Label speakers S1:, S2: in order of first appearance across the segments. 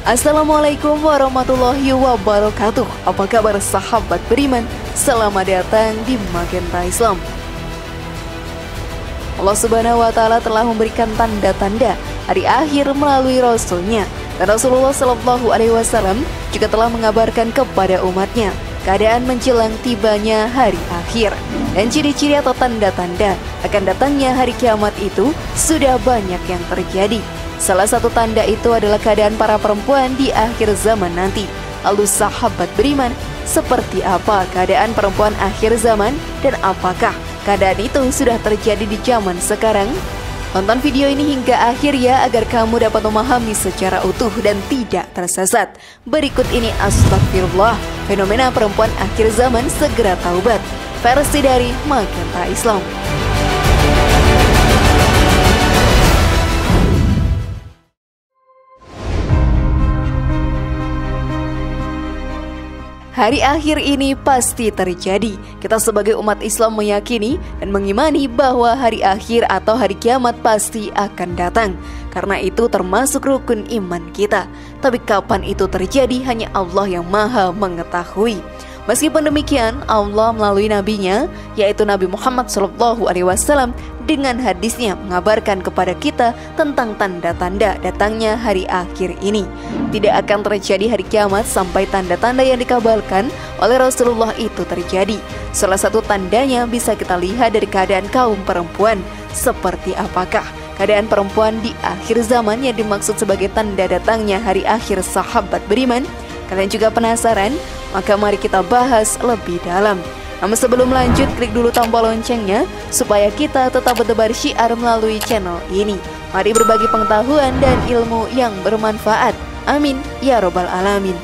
S1: Assalamualaikum warahmatullahi wabarakatuh. Apa kabar sahabat beriman? Selamat datang di Magenta Islam. Allah Subhanahu wa Ta'ala telah memberikan tanda-tanda hari akhir melalui Rasul-Nya, dan Rasulullah Shallallahu Alaihi Wasallam juga telah mengabarkan kepada umatnya keadaan menjelang tibanya hari akhir. Dan ciri-ciri atau tanda-tanda akan datangnya hari kiamat itu sudah banyak yang terjadi. Salah satu tanda itu adalah keadaan para perempuan di akhir zaman nanti. Lalu sahabat beriman, seperti apa keadaan perempuan akhir zaman dan apakah keadaan itu sudah terjadi di zaman sekarang? Tonton video ini hingga akhir ya agar kamu dapat memahami secara utuh dan tidak tersesat. Berikut ini astagfirullah, fenomena perempuan akhir zaman segera taubat, versi dari Magenta Islam. Hari akhir ini pasti terjadi. Kita sebagai umat Islam meyakini dan mengimani bahwa hari akhir atau hari kiamat pasti akan datang. Karena itu termasuk rukun iman kita. Tapi kapan itu terjadi hanya Allah yang maha mengetahui. Meskipun demikian, Allah melalui nabinya, yaitu Nabi Muhammad SAW, dengan hadisnya mengabarkan kepada kita tentang tanda-tanda datangnya hari akhir ini. Tidak akan terjadi hari kiamat sampai tanda-tanda yang dikabarkan oleh Rasulullah itu terjadi. Salah satu tandanya bisa kita lihat dari keadaan kaum perempuan. Seperti apakah keadaan perempuan di akhir zaman yang dimaksud sebagai tanda datangnya hari akhir, sahabat beriman? Kalian juga penasaran? Maka mari kita bahas lebih dalam. Namun sebelum lanjut, klik dulu tombol loncengnya supaya kita tetap bertebar syiar melalui channel ini. Mari berbagi pengetahuan dan ilmu yang bermanfaat. Amin ya robbal alamin.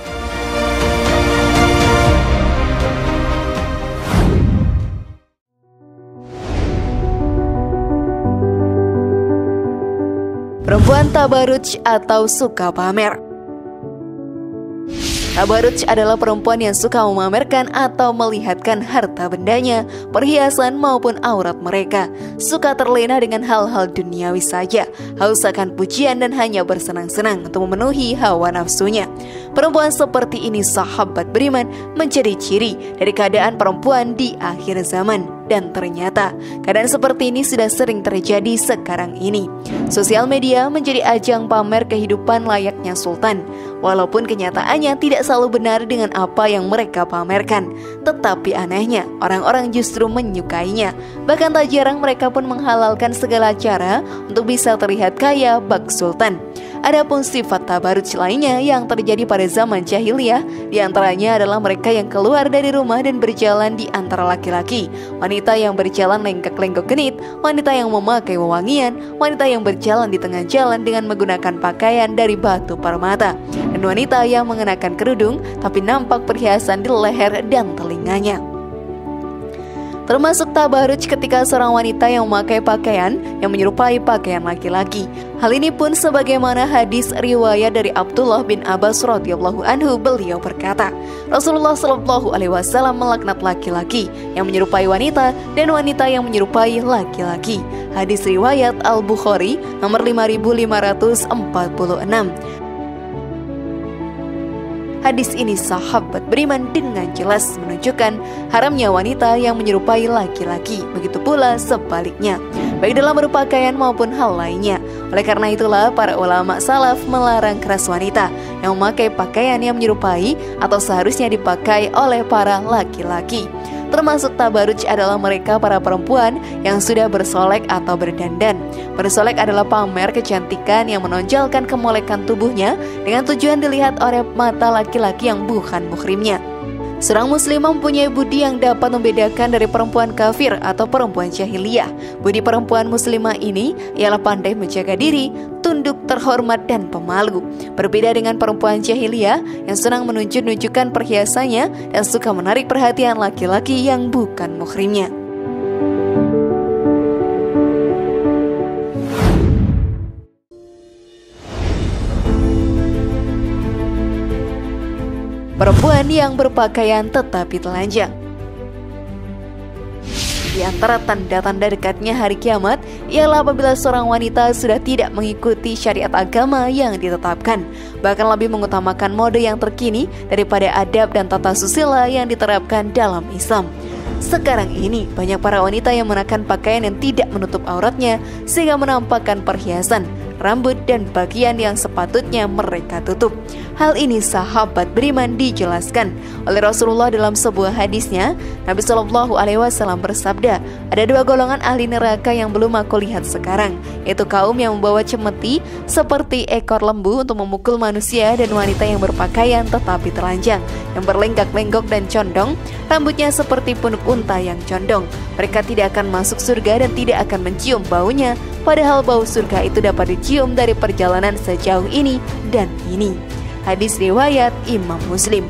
S1: Perempuan tabaruj atau suka pamer. Tabaruj adalah perempuan yang suka memamerkan atau melihatkan harta bendanya, perhiasan maupun aurat mereka. Suka terlena dengan hal-hal duniawi saja, haus akan pujian dan hanya bersenang-senang untuk memenuhi hawa nafsunya. Perempuan seperti ini, sahabat beriman, menjadi ciri dari keadaan perempuan di akhir zaman. Dan ternyata keadaan seperti ini sudah sering terjadi sekarang ini. Sosial media menjadi ajang pamer kehidupan layaknya sultan. Walaupun kenyataannya tidak selalu benar dengan apa yang mereka pamerkan, tetapi anehnya orang-orang justru menyukainya. Bahkan tak jarang mereka pun menghalalkan segala cara untuk bisa terlihat kaya bak sultan. Adapun sifat tabaruj lainnya yang terjadi pada zaman jahiliyah, diantaranya adalah mereka yang keluar dari rumah dan berjalan di antara laki-laki, wanita yang berjalan lenggak-lenggok genit, wanita yang memakai wewangian, wanita yang berjalan di tengah jalan dengan menggunakan pakaian dari batu permata, dan wanita yang mengenakan kerudung tapi nampak perhiasan di leher dan telinganya. Termasuk tabaruj ketika seorang wanita yang memakai pakaian yang menyerupai pakaian laki-laki. Hal ini pun sebagaimana hadis riwayat dari Abdullah bin Abbas radhiyallahu anhu, beliau berkata, Rasulullah Shallallahu Alaihi Wasallam melaknat laki-laki yang menyerupai wanita dan wanita yang menyerupai laki-laki. Hadis riwayat Al-Bukhari nomor 5546. Hadis ini, sahabat beriman, dengan jelas menunjukkan haramnya wanita yang menyerupai laki-laki. Begitu pula sebaliknya, baik dalam berpakaian maupun hal lainnya. Oleh karena itulah para ulama salaf melarang keras wanita yang memakai pakaian yang menyerupai atau seharusnya dipakai oleh para laki-laki. Termasuk tabaruj adalah mereka para perempuan yang sudah bersolek atau berdandan. Bersolek adalah pamer kecantikan yang menonjolkan kemolekan tubuhnya dengan tujuan dilihat oleh mata laki-laki yang bukan muhrimnya. Seorang muslimah mempunyai budi yang dapat membedakan dari perempuan kafir atau perempuan jahiliyah. Budi perempuan muslimah ini ialah pandai menjaga diri, tunduk, terhormat, dan pemalu. Berbeda dengan perempuan jahiliyah yang senang menunjukkan perhiasannya dan suka menarik perhatian laki-laki yang bukan muhrimnya. Perempuan yang berpakaian tetapi telanjang. Di antara tanda-tanda dekatnya hari kiamat ialah apabila seorang wanita sudah tidak mengikuti syariat agama yang ditetapkan, bahkan lebih mengutamakan mode yang terkini daripada adab dan tata susila yang diterapkan dalam Islam. Sekarang ini banyak para wanita yang mengenakan pakaian yang tidak menutup auratnya sehingga menampakkan perhiasan, rambut, dan bagian yang sepatutnya mereka tutup. Hal ini sahabat beriman dijelaskan oleh Rasulullah dalam sebuah hadisnya. Nabi Shallallahu Alaihi Wasallam bersabda, ada dua golongan ahli neraka yang belum aku lihat sekarang, yaitu kaum yang membawa cemeti seperti ekor lembu untuk memukul manusia, dan wanita yang berpakaian tetapi telanjang, yang berlenggak-lenggok dan condong, rambutnya seperti punuk unta yang condong. Mereka tidak akan masuk surga dan tidak akan mencium baunya, padahal bau surga itu dapat dicium dari perjalanan sejauh ini dan ini. Hadis riwayat Imam Muslim.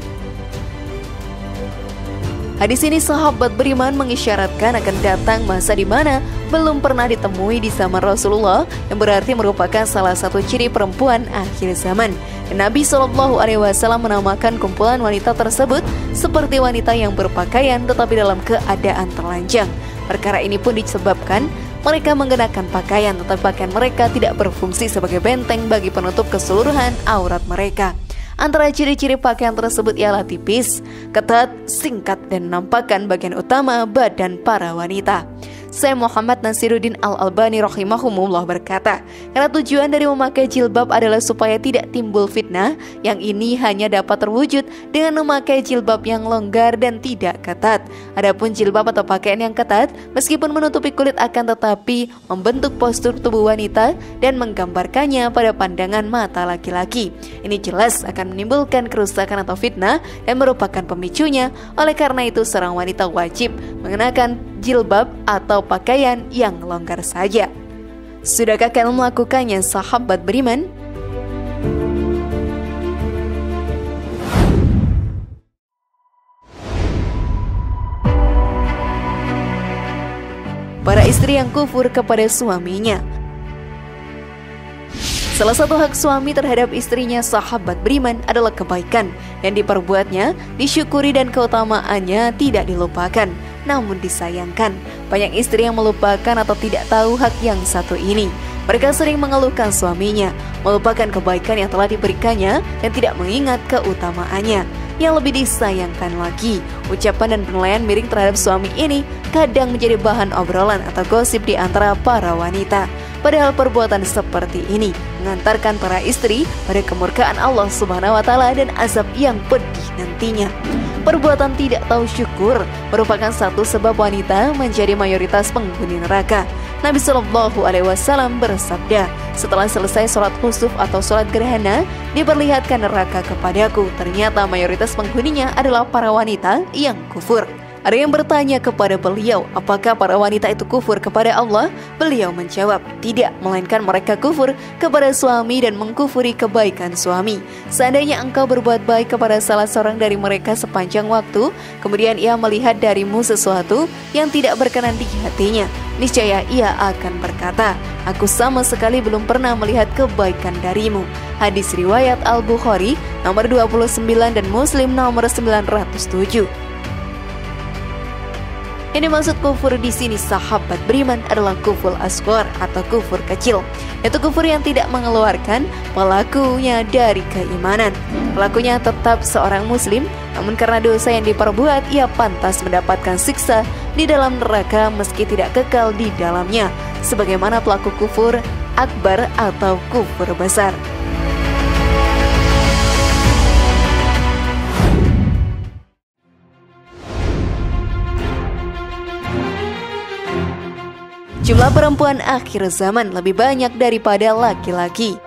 S1: Hadis ini sahabat beriman mengisyaratkan akan datang masa di mana belum pernah ditemui di zaman Rasulullah, yang berarti merupakan salah satu ciri perempuan akhir zaman. Dan Nabi Shallallahu Alaihi Wasallam menamakan kumpulan wanita tersebut seperti wanita yang berpakaian tetapi dalam keadaan telanjang. Perkara ini pun disebabkan mereka mengenakan pakaian, tetapi pakaian mereka tidak berfungsi sebagai benteng bagi penutup keseluruhan aurat mereka. Antara ciri-ciri pakaian tersebut ialah tipis, ketat, singkat, dan menampakkan bagian utama badan para wanita. Syekh Muhammad Nasiruddin Al-Albani rahimahumullah berkata, karena tujuan dari memakai jilbab adalah supaya tidak timbul fitnah, yang ini hanya dapat terwujud dengan memakai jilbab yang longgar dan tidak ketat. Adapun jilbab atau pakaian yang ketat, meskipun menutupi kulit akan tetapi membentuk postur tubuh wanita dan menggambarkannya pada pandangan mata laki-laki. Ini jelas akan menimbulkan kerusakan atau fitnah dan merupakan pemicunya. Oleh karena itu seorang wanita wajib mengenakan jilbab atau pakaian yang longgar saja. Sudahkah kalian melakukannya, sahabat beriman? Para istri yang kufur kepada suaminya. Salah satu hak suami terhadap istrinya, sahabat beriman, adalah kebaikan yang diperbuatnya, disyukuri, dan keutamaannya tidak dilupakan, namun disayangkan. Banyak istri yang melupakan atau tidak tahu hak yang satu ini. Mereka sering mengeluhkan suaminya, melupakan kebaikan yang telah diberikannya, dan tidak mengingat keutamaannya. Yang lebih disayangkan lagi, ucapan dan penilaian miring terhadap suami ini kadang menjadi bahan obrolan atau gosip di antara para wanita. Padahal perbuatan seperti ini mengantarkan para istri pada kemurkaan Allah Subhanahu wa Ta'ala dan azab yang pedih nantinya. Perbuatan tidak tahu syukur merupakan satu sebab wanita menjadi mayoritas penghuni neraka. Nabi Shallallahu Alaihi Wasallam bersabda, setelah selesai sholat khusuf atau sholat gerhana, diperlihatkan neraka kepadaku. Ternyata mayoritas penghuninya adalah para wanita yang kufur. Ada yang bertanya kepada beliau, apakah para wanita itu kufur kepada Allah? Beliau menjawab, tidak, melainkan mereka kufur kepada suami dan mengkufuri kebaikan suami. Seandainya engkau berbuat baik kepada salah seorang dari mereka sepanjang waktu, kemudian ia melihat darimu sesuatu yang tidak berkenan di hatinya, niscaya ia akan berkata, aku sama sekali belum pernah melihat kebaikan darimu. Hadis riwayat Al-Bukhari nomor 29 dan Muslim nomor 907. Ini maksud kufur di sini, sahabat beriman, adalah kufur asghar atau kufur kecil, yaitu kufur yang tidak mengeluarkan pelakunya dari keimanan. Pelakunya tetap seorang muslim, namun karena dosa yang diperbuat, ia pantas mendapatkan siksa di dalam neraka meski tidak kekal di dalamnya, sebagaimana pelaku kufur akbar atau kufur besar. Jumlah perempuan akhir zaman lebih banyak daripada laki-laki.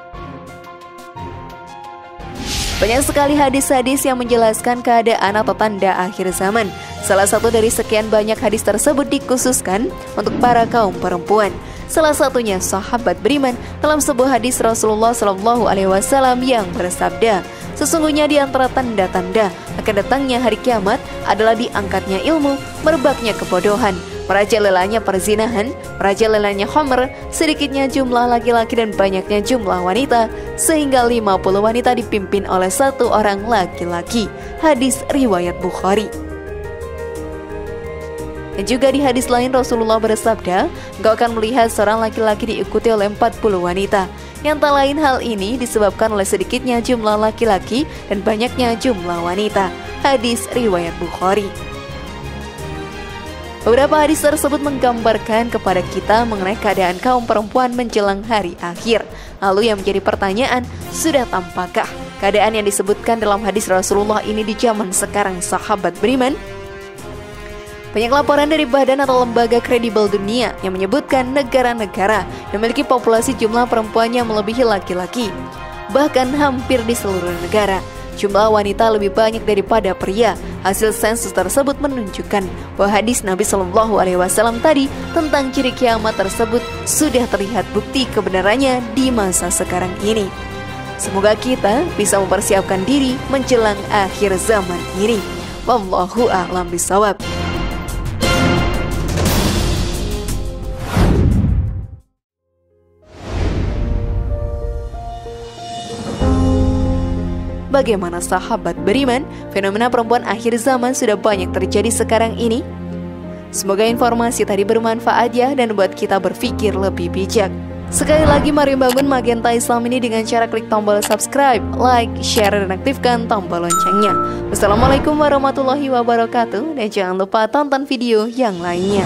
S1: Banyak sekali hadis-hadis yang menjelaskan keadaan atau tanda akhir zaman. Salah satu dari sekian banyak hadis tersebut dikhususkan untuk para kaum perempuan. Salah satunya sahabat beriman dalam sebuah hadis Rasulullah Shallallahu Alaihi Wasallam yang bersabda, sesungguhnya di antara tanda-tanda akan datangnya hari kiamat adalah diangkatnya ilmu, merebaknya kebodohan, merajalelanya perzinahan, merajalelanya khamr, sedikitnya jumlah laki-laki dan banyaknya jumlah wanita, sehingga 50 wanita dipimpin oleh satu orang laki-laki. Hadis riwayat Bukhari. Dan juga di hadis lain Rasulullah bersabda, engkau akan melihat seorang laki-laki diikuti oleh 40 wanita. Yang tak lain hal ini disebabkan oleh sedikitnya jumlah laki-laki dan banyaknya jumlah wanita. Hadis riwayat Bukhari. Beberapa hadis tersebut menggambarkan kepada kita mengenai keadaan kaum perempuan menjelang hari akhir. Lalu yang menjadi pertanyaan, sudah tampakkah keadaan yang disebutkan dalam hadis Rasulullah ini di zaman sekarang, sahabat beriman? Banyak laporan dari badan atau lembaga kredibel dunia yang menyebutkan negara-negara yang memiliki populasi jumlah perempuan yang melebihi laki-laki. Bahkan hampir di seluruh negara, jumlah wanita lebih banyak daripada pria. Hasil sensus tersebut menunjukkan bahwa hadis Nabi Shallallahu Alaihi Wasallam tadi tentang ciri kiamat tersebut sudah terlihat bukti kebenarannya di masa sekarang ini. Semoga kita bisa mempersiapkan diri menjelang akhir zaman ini. Wallahu a'lam bishawab. Bagaimana sahabat beriman, fenomena perempuan akhir zaman sudah banyak terjadi sekarang ini? Semoga informasi tadi bermanfaat ya dan buat kita berpikir lebih bijak. Sekali lagi mari bangun Magenta Islam ini dengan cara klik tombol subscribe, like, share, dan aktifkan tombol loncengnya. Wassalamualaikum warahmatullahi wabarakatuh dan jangan lupa tonton video yang lainnya.